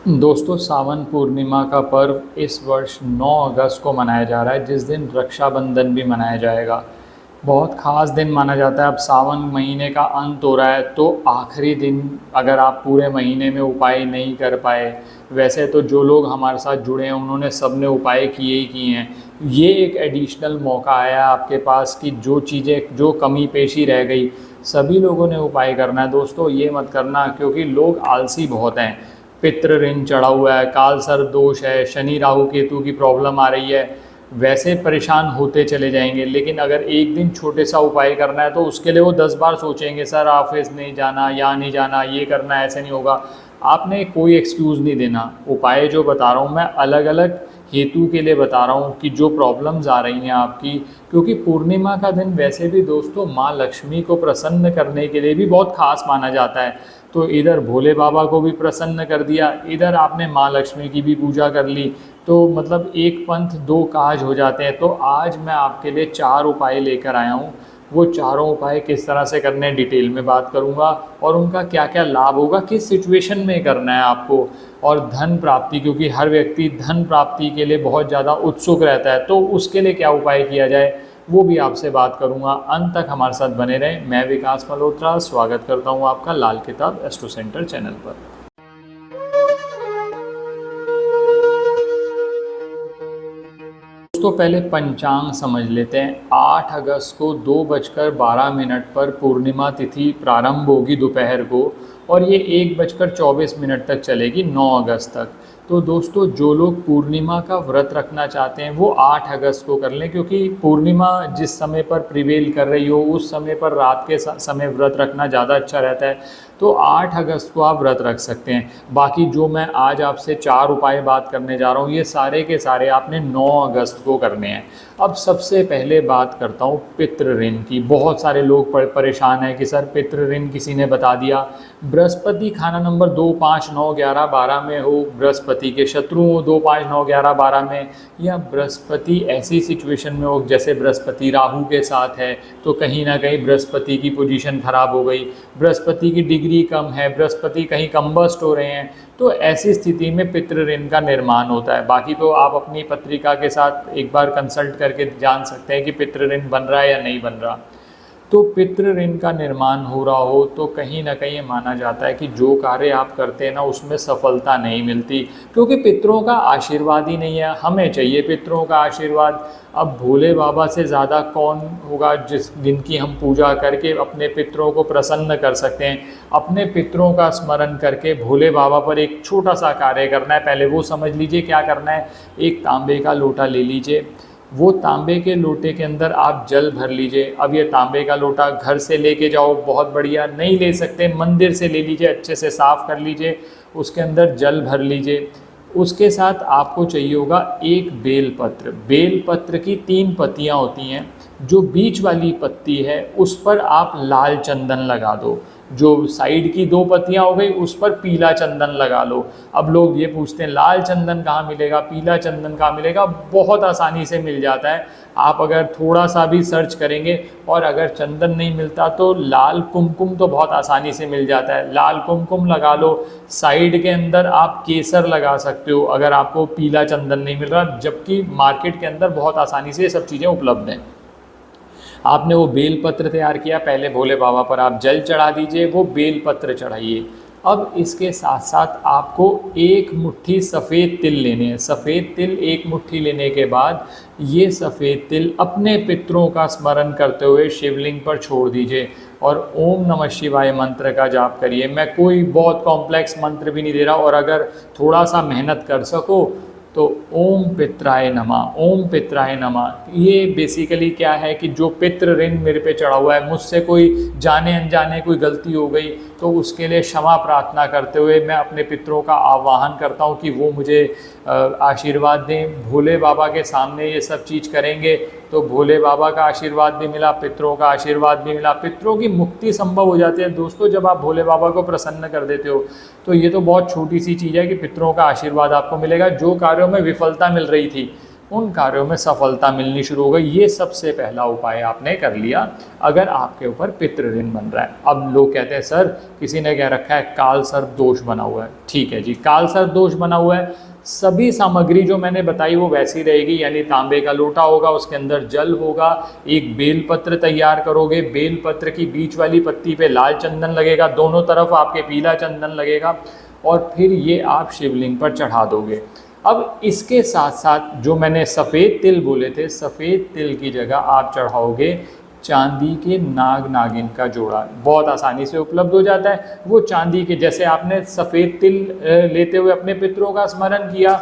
दोस्तों, सावन पूर्णिमा का पर्व इस वर्ष 9 अगस्त को मनाया जा रहा है, जिस दिन रक्षाबंधन भी मनाया जाएगा। बहुत ख़ास दिन माना जाता है। अब सावन महीने का अंत हो रहा है, तो आखिरी दिन अगर आप पूरे महीने में उपाय नहीं कर पाए, वैसे तो जो लोग हमारे साथ जुड़े हैं उन्होंने सब ने उपाय किए ही किए हैं। ये एक एडिशनल मौका आया आपके पास कि जो चीज़ें जो कमी पेशी रह गई, सभी लोगों ने उपाय करना है। दोस्तों, ये मत करना, क्योंकि लोग आलसी बहुत हैं। पितृ ऋण चढ़ा हुआ है, काल सर्प दोष है, शनि राहु केतु की प्रॉब्लम आ रही है, वैसे परेशान होते चले जाएंगे। लेकिन अगर एक दिन छोटे सा उपाय करना है तो उसके लिए वो 10 बार सोचेंगे, सर ऑफिस नहीं जाना, यहाँ नहीं जाना, ये करना, ऐसे नहीं होगा। आपने कोई एक्सक्यूज़ नहीं देना। उपाय जो बता रहा हूँ मैं, अलग अलग हेतु के लिए बता रहा हूँ कि जो प्रॉब्लम्स आ रही हैं आपकी, क्योंकि पूर्णिमा का दिन वैसे भी दोस्तों माँ लक्ष्मी को प्रसन्न करने के लिए भी बहुत खास माना जाता है। तो इधर भोले बाबा को भी प्रसन्न कर दिया, इधर आपने माँ लक्ष्मी की भी पूजा कर ली, तो मतलब एक पंथ दो काज हो जाते हैं। तो आज मैं आपके लिए 4 उपाय लेकर आया हूँ। वो चारों उपाय किस तरह से करने हैं डिटेल में बात करूँगा, और उनका क्या क्या लाभ होगा, किस सिचुएशन में करना है आपको। और धन प्राप्ति, क्योंकि हर व्यक्ति धन प्राप्ति के लिए बहुत ज़्यादा उत्सुक रहता है, तो उसके लिए क्या उपाय किया जाए वो भी आपसे बात करूंगा। अंत तक हमारे साथ बने रहें। मैं विकास मल्होत्रा स्वागत करता हूं आपका लाल किताब एस्ट्रो सेंटर चैनल पर। दोस्तों, पहले पंचांग समझ लेते हैं। 8 अगस्त को 2:12 पर पूर्णिमा तिथि प्रारंभ होगी दोपहर को, और ये 1:24 तक चलेगी 9 अगस्त तक। तो दोस्तों, जो लोग पूर्णिमा का व्रत रखना चाहते हैं वो 8 अगस्त को कर लें, क्योंकि पूर्णिमा जिस समय पर प्रिवेल कर रही हो उस समय पर रात के समय व्रत रखना ज़्यादा अच्छा रहता है। तो 8 अगस्त को आप व्रत रख सकते हैं। बाकी जो मैं आज आपसे 4 उपाय बात करने जा रहा हूँ, ये सारे के सारे आपने 9 अगस्त को करने हैं। अब सबसे पहले बात करता हूँ पितृ ऋण की। बहुत सारे लोग परेशान हैं कि सर पितृ ऋण किसी ने बता दिया। बृहस्पति खाना नंबर 2, 5, 9, 11, 12 में हो, बृहस्पति के शत्रु हो 2, 5, 9, 11, 12 में, या बृहस्पति ऐसी सिचुएशन में हो जैसे बृहस्पति राहु के साथ है, तो कहीं ना कहीं बृहस्पति की पोजीशन खराब हो गई, बृहस्पति की डिग्री कम है, बृहस्पति कहीं कंबस्ट हो रहे हैं, तो ऐसी स्थिति में पितृ ऋण का निर्माण होता है। बाकी तो आप अपनी पत्रिका के साथ एक बार कंसल्ट करके जान सकते हैं कि पितृ ऋण बन रहा है या नहीं बन रहा। तो पितृ ऋण का निर्माण हो रहा हो तो कहीं ना कहीं ये माना जाता है कि जो कार्य आप करते हैं ना उसमें सफलता नहीं मिलती, क्योंकि पितरों का आशीर्वाद ही नहीं है। हमें चाहिए पितरों का आशीर्वाद। अब भोले बाबा से ज़्यादा कौन होगा जिनकी हम पूजा करके अपने पितरों को प्रसन्न कर सकते हैं। अपने पितरों का स्मरण करके भोले बाबा पर एक छोटा सा कार्य करना है। पहले वो समझ लीजिए क्या करना है। एक तांबे का लोटा ले लीजिए, वो तांबे के लोटे के अंदर आप जल भर लीजिए। अब ये तांबे का लोटा घर से लेके जाओ, बहुत बढ़िया। नहीं ले सकते मंदिर से ले लीजिए, अच्छे से साफ़ कर लीजिए, उसके अंदर जल भर लीजिए। उसके साथ आपको चाहिए होगा एक बेलपत्र। बेलपत्र की 3 पत्तियाँ होती हैं, जो बीच वाली पत्ती है उस पर आप लाल चंदन लगा दो। जो साइड की 2 पत्तियाँ हो गई उस पर पीला चंदन लगा लो। अब लोग ये पूछते हैं लाल चंदन कहाँ मिलेगा, पीला चंदन कहाँ मिलेगा। बहुत आसानी से मिल जाता है। आप अगर थोड़ा सा भी सर्च करेंगे, और अगर चंदन नहीं मिलता तो लाल कुमकुम तो बहुत आसानी से मिल जाता है, लाल कुमकुम लगा लो। साइड के अंदर आप केसर लगा सकते हो अगर आपको पीला चंदन नहीं मिल रहा, जबकि मार्केट के अंदर बहुत आसानी से ये सब चीज़ें उपलब्ध हैं। आपने वो बेलपत्र तैयार किया, पहले भोले बाबा पर आप जल चढ़ा दीजिए, वो बेलपत्र चढ़ाइए। अब इसके साथ साथ आपको 1 मुट्ठी सफ़ेद तिल लेने हैं। सफ़ेद तिल 1 मुट्ठी लेने के बाद ये सफ़ेद तिल अपने पितरों का स्मरण करते हुए शिवलिंग पर छोड़ दीजिए, और ओम नमः शिवाय मंत्र का जाप करिए। मैं कोई बहुत कॉम्प्लेक्स मंत्र भी नहीं दे रहा, और अगर थोड़ा सा मेहनत कर सको तो ओम पित्राय नमः, ओम पित्राय नमः। ये बेसिकली क्या है कि जो पितृ ऋण मेरे पे चढ़ा हुआ है, मुझसे कोई जाने अनजाने कोई गलती हो गई तो उसके लिए क्षमा प्रार्थना करते हुए मैं अपने पितरों का आह्वान करता हूँ कि वो मुझे आशीर्वाद दें। भोले बाबा के सामने ये सब चीज़ करेंगे तो भोले बाबा का आशीर्वाद भी मिला, पितरों का आशीर्वाद भी मिला, पितरों की मुक्ति संभव हो जाती है। दोस्तों, जब आप भोले बाबा को प्रसन्न कर देते हो तो ये तो बहुत छोटी सी चीज़ है कि पितरों का आशीर्वाद आपको मिलेगा। जो कार्यों में विफलता मिल रही थी उन कार्यों में सफलता मिलनी शुरू हो गई। ये सबसे पहला उपाय आपने कर लिया अगर आपके ऊपर पितृ ऋण बन रहा है। अब लोग कहते हैं सर किसी ने कह रखा है काल सर्प दोष बना हुआ है। ठीक है जी, काल सर्प दोष बना हुआ है, सभी सामग्री जो मैंने बताई वो वैसी रहेगी, यानी तांबे का लोटा होगा, उसके अंदर जल होगा, एक बेलपत्र तैयार करोगे, बेलपत्र की बीच वाली पत्ती पे लाल चंदन लगेगा, दोनों तरफ आपके पीला चंदन लगेगा, और फिर ये आप शिवलिंग पर चढ़ा दोगे। अब इसके साथ साथ जो मैंने सफ़ेद तिल बोले थे, सफ़ेद तिल की जगह आप चढ़ाओगे चांदी के नाग नागिन का जोड़ा। बहुत आसानी से उपलब्ध हो जाता है वो चांदी के, जैसे आपने सफ़ेद तिल लेते हुए अपने पितरों का स्मरण किया,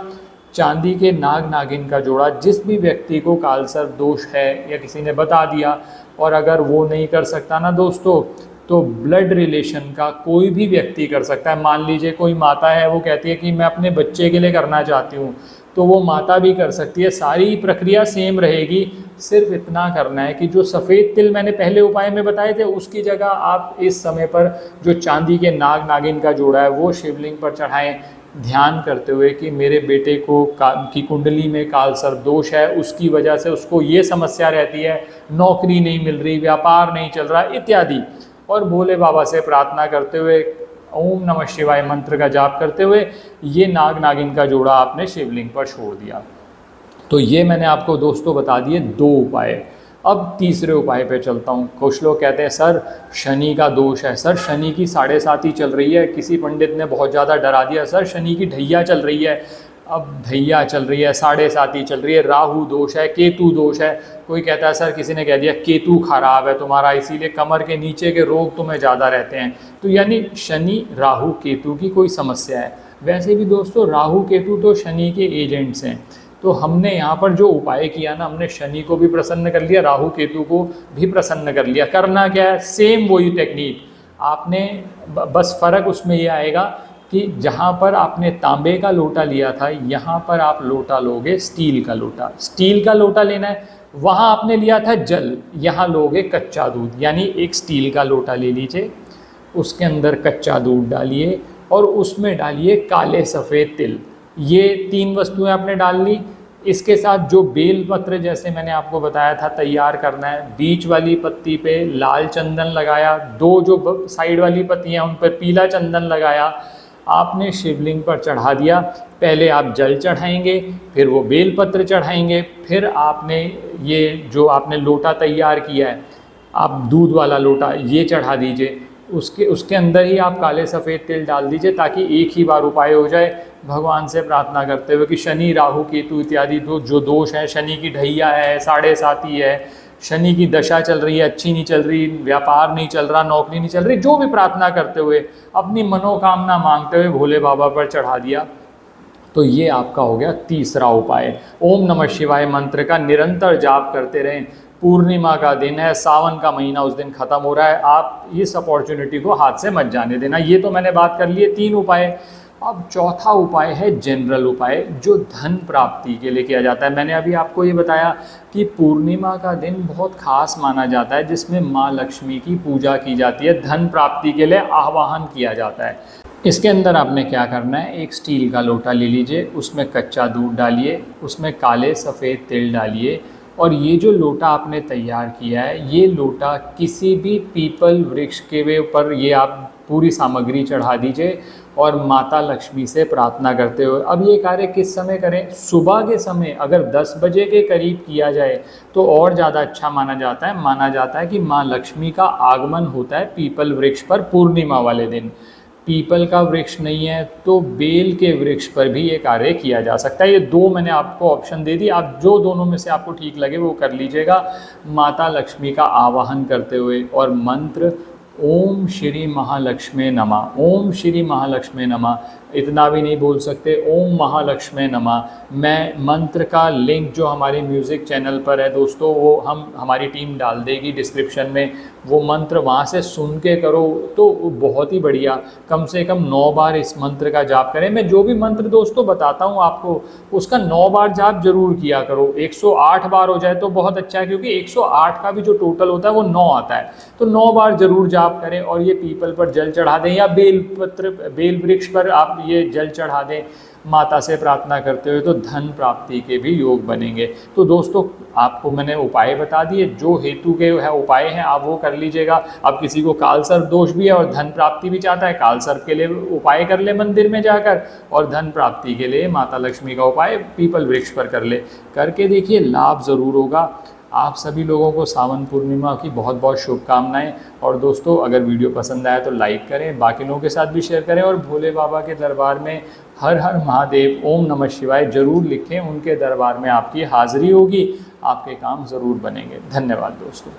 चांदी के नाग नागिन का जोड़ा जिस भी व्यक्ति को कालसर्प दोष है या किसी ने बता दिया, और अगर वो नहीं कर सकता ना दोस्तों, तो ब्लड रिलेशन का कोई भी व्यक्ति कर सकता है। मान लीजिए कोई माता है, वो कहती है कि मैं अपने बच्चे के लिए करना चाहती हूँ, तो वो माता भी कर सकती है, सारी प्रक्रिया सेम रहेगी। सिर्फ इतना करना है कि जो सफ़ेद तिल मैंने पहले उपाय में बताए थे उसकी जगह आप इस समय पर जो चांदी के नाग नागिन का जोड़ा है वो शिवलिंग पर चढ़ाएं, ध्यान करते हुए कि मेरे बेटे को की कुंडली में कालसर्प दोष है, उसकी वजह से उसको ये समस्या रहती है, नौकरी नहीं मिल रही, व्यापार नहीं चल रहा इत्यादि। और भोले बाबा से प्रार्थना करते हुए ओम नमः शिवाय मंत्र का जाप करते हुए ये नाग नागिन का जोड़ा आपने शिवलिंग पर छोड़ दिया। तो ये मैंने आपको दोस्तों बता दिए 2 उपाय। अब तीसरे उपाय पे चलता हूँ। कुछ लोग कहते हैं सर शनि का दोष है, सर शनि की 7.5 चल रही है, किसी पंडित ने बहुत ज़्यादा डरा दिया, सर शनि की ढैया चल रही है। अब ढैया चल रही है, 7.5 चल रही है, राहु दोष है, केतु दोष है। कोई कहता है सर किसी ने कह दिया केतु खराब है तुम्हारा, इसीलिए कमर के नीचे के रोग तुम्हें ज़्यादा रहते हैं। तो यानी शनि राहु केतु की कोई समस्या है। वैसे भी दोस्तों राहु केतु तो शनि के एजेंट्स हैं, तो हमने यहाँ पर जो उपाय किया ना, हमने शनि को भी प्रसन्न कर लिया, राहु केतु को भी प्रसन्न कर लिया। करना क्या है, सेम वही टेक्निक आपने, बस फ़र्क उसमें ये आएगा कि जहाँ पर आपने तांबे का लोटा लिया था, यहाँ पर आप लोटा लोगे स्टील का लोटा। स्टील का लोटा लेना है, वहाँ आपने लिया था जल, यहाँ लोगे कच्चा दूध। यानी एक स्टील का लोटा ले लीजिए, उसके अंदर कच्चा दूध डालिए और उसमें डालिए काले सफ़ेद तिल। ये 3 वस्तुएं आपने डाल ली। इसके साथ जो बेल पत्र जैसे मैंने आपको बताया था तैयार करना है, बीच वाली पत्ती पे लाल चंदन लगाया, 2 जो साइड वाली पत्तियां उन पर पीला चंदन लगाया, आपने शिवलिंग पर चढ़ा दिया। पहले आप जल चढ़ाएंगे, फिर वो बेल पत्र चढ़ाएंगे, फिर आपने ये जो आपने लोटा तैयार किया है, आप दूध वाला लोटा ये चढ़ा दीजिए। उसके अंदर ही आप काले सफ़ेद तिल डाल दीजिए ताकि एक ही बार उपाय हो जाए। भगवान से प्रार्थना करते हुए कि शनि राहु केतु इत्यादि जो दोष है, शनि की ढैया है, 7.5 है, शनि की दशा चल रही है, अच्छी नहीं चल रही, व्यापार नहीं चल रहा, नौकरी नहीं चल रही, जो भी प्रार्थना करते हुए अपनी मनोकामना मांगते हुए भोले बाबा पर चढ़ा दिया। तो ये आपका हो गया तीसरा उपाय। ओम नमः शिवाय मंत्र का निरंतर जाप करते रहें। पूर्णिमा का दिन है, सावन का महीना उस दिन ख़त्म हो रहा है, आप इस अपॉर्चुनिटी को हाथ से मत जाने देना। ये तो मैंने बात कर ली है 3 उपाय। अब चौथा उपाय है जनरल उपाय, जो धन प्राप्ति के लिए किया जाता है। मैंने अभी आपको ये बताया कि पूर्णिमा का दिन बहुत खास माना जाता है, जिसमें माँ लक्ष्मी की पूजा की जाती है, धन प्राप्ति के लिए आह्वान किया जाता है। इसके अंदर आपने क्या करना है, एक स्टील का लोटा ले लीजिए, उसमें कच्चा दूध डालिए, उसमें काले सफ़ेद तिल डालिए, और ये जो लोटा आपने तैयार किया है, ये लोटा किसी भी पीपल वृक्ष के ऊपर ये आप पूरी सामग्री चढ़ा दीजिए और माता लक्ष्मी से प्रार्थना करते हुए। अब ये कार्य किस समय करें, सुबह के समय अगर 10 बजे के करीब किया जाए तो और ज़्यादा अच्छा माना जाता है। माना जाता है कि माँ लक्ष्मी का आगमन होता है पीपल वृक्ष पर पूर्णिमा वाले दिन। पीपल का वृक्ष नहीं है तो बेल के वृक्ष पर भी ये कार्य किया जा सकता है। ये 2 मैंने आपको ऑप्शन दे दी, आप जो दोनों में से आपको ठीक लगे वो कर लीजिएगा। माता लक्ष्मी का आवाहन करते हुए और मंत्र ओम श्री महालक्ष्मी नमः, ओम श्री महालक्ष्मी नमः, इतना भी नहीं बोल सकते, ओम महालक्ष्मी नमः। मैं मंत्र का लिंक जो हमारे म्यूज़िक चैनल पर है दोस्तों, वो हमारी टीम डाल देगी डिस्क्रिप्शन में, वो मंत्र वहाँ से सुन के करो तो बहुत ही बढ़िया। कम से कम 9 बार इस मंत्र का जाप करें। मैं जो भी मंत्र दोस्तों बताता हूँ आपको, उसका 9 बार जाप जरूर किया करो। 108 बार हो जाए तो बहुत अच्छा है, क्योंकि 108 का भी जो टोटल होता है वो 9 आता है। तो 9 बार जरूर जाप करें और ये पीपल पर जल चढ़ा दें या बेल वृक्ष पर आप ये जल चढ़ा दें। माता से प्रार्थना करते हुए तो धन प्राप्ति के भी योग बनेंगे। तो दोस्तों आपको मैंने उपाय बता दिए, जो हेतु के है उपाय हैं आप वो कर लीजिएगा। अब किसी को काल सर्प दोष भी है और धन प्राप्ति भी चाहता है, काल सर्प के लिए उपाय कर ले मंदिर में जाकर, और धन प्राप्ति के लिए माता लक्ष्मी का उपाय पीपल वृक्ष पर कर ले। करके देखिए लाभ ज़रूर होगा। आप सभी लोगों को सावन पूर्णिमा की बहुत बहुत शुभकामनाएं। और दोस्तों अगर वीडियो पसंद आया तो लाइक करें, बाकी लोगों के साथ भी शेयर करें, और भोले बाबा के दरबार में हर हर महादेव ओम नमः शिवाय जरूर लिखें। उनके दरबार में आपकी हाज़िरी होगी, आपके काम ज़रूर बनेंगे। धन्यवाद दोस्तों।